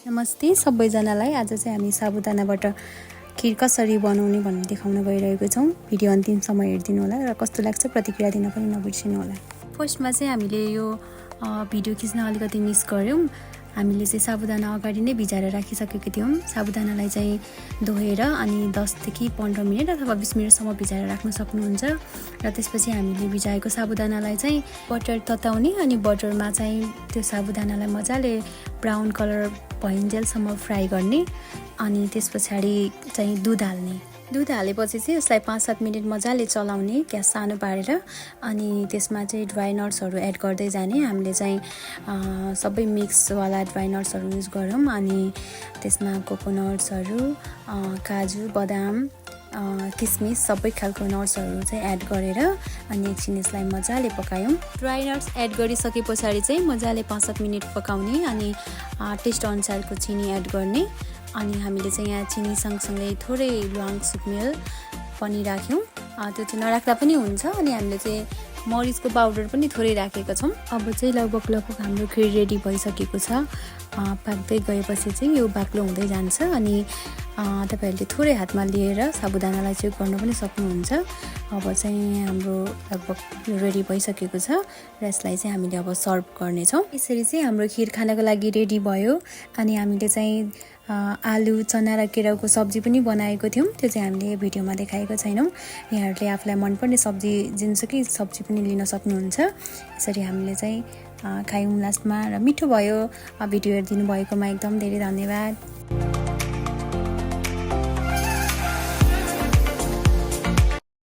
नमस्ते सबैजनालाई। आज चाहिँ हामी साबुदानाबाट खिर कसरी बनाउने भनेर देखाउन गइरहेको छौँ। भिडियो अन्तिमसम्म हेरिदिनु होला र कस्तो लाग्छ प्रतिक्रिया दिन पनि नबिर्सिनु होला। फर्स्टमा चाहिँ हामीले यो भिडियो खिच्न अलिकति मिस गऱ्यौँ। हामीले चाहिँ साबुदाना अगाडि नै भिजाएर राखिसकेको थियौँ। साबुदानालाई चाहिँ धोएर अनि 10 देखि 15 मिनेट अथवा 20 मिनेटसम्म भिजाएर राख्न सक्नुहुन्छ। र त्यसपछि हामीले भिजाएको साबुदानालाई चाहिँ बटर तताउने अनि बटरमा चाहिँ त्यो साबुदानालाई मजाले ब्राउन कलर भइन्जेलसम्म फ्राई गर्ने अनि त्यस पछाडि चाहिँ दुध हाल्ने। दुध हालेपछि चाहिँ यसलाई 5-7 मिनेट मजाले चलाउने ग्यास सानो पारेर अनि त्यसमा चाहिँ ड्राई नट्सहरू एड गर्दै जाने। हामीले चाहिँ सबै मिक्सवाला ड्राई नट्सहरू युज गरौँ अनि त्यसमा कोकोनट्सहरू, काजु, बदाम, किसमिस सबै खालको नट्सहरू चाहिँ एड गरेर अनि एकछिन यसलाई मजाले पकायौँ। ड्राई नट्स एड गरिसके पछाडि चाहिँ मजाले 5-7 मिनेट पकाउने अनि टेस्ट अनुसारको चिनी एड गर्ने। अनि हामीले चाहिँ यहाँ चिनी सँगसँगै थोरै ल्वाङ सुकमेल पनि राख्यौँ। त्यो चाहिँ नराख्दा पनि हुन्छ। अनि हामीले चाहिँ मरिचको पाउडर पनि थोरै राखेका छौँ। अब चाहिँ लगभग हाम्रो खिर रेडी भइसकेको छ। पाक्दै गएपछि चाहिँ यो बाक्लो हुँदै जान्छ अनि तपाईँहरूले थोरै हातमा लिएर साबुदानालाई चेक गर्न पनि सक्नुहुन्छ। अब चाहिँ हाम्रो लगभग यो रेडी भइसकेको छ र यसलाई चाहिँ हामीले अब सर्भ गर्नेछौँ। यसरी चाहिँ हाम्रो खिर खानको लागि रेडी भयो। अनि हामीले चाहिँ आलु, चना र केराउको सब्जी पनि बनाएको थियौँ। त्यो चाहिँ हामीले भिडियोमा देखाएको छैनौँ। यहाँहरूले आफूलाई मनपर्ने सब्जी जुनसुकै सब्जी पनि लिन सक्नुहुन्छ। यसरी हामीले चाहिँ खायौँ लास्टमा र मिठो भयो। भिडियो हेरिदिनु भएकोमा एकदम धेरै धन्यवाद।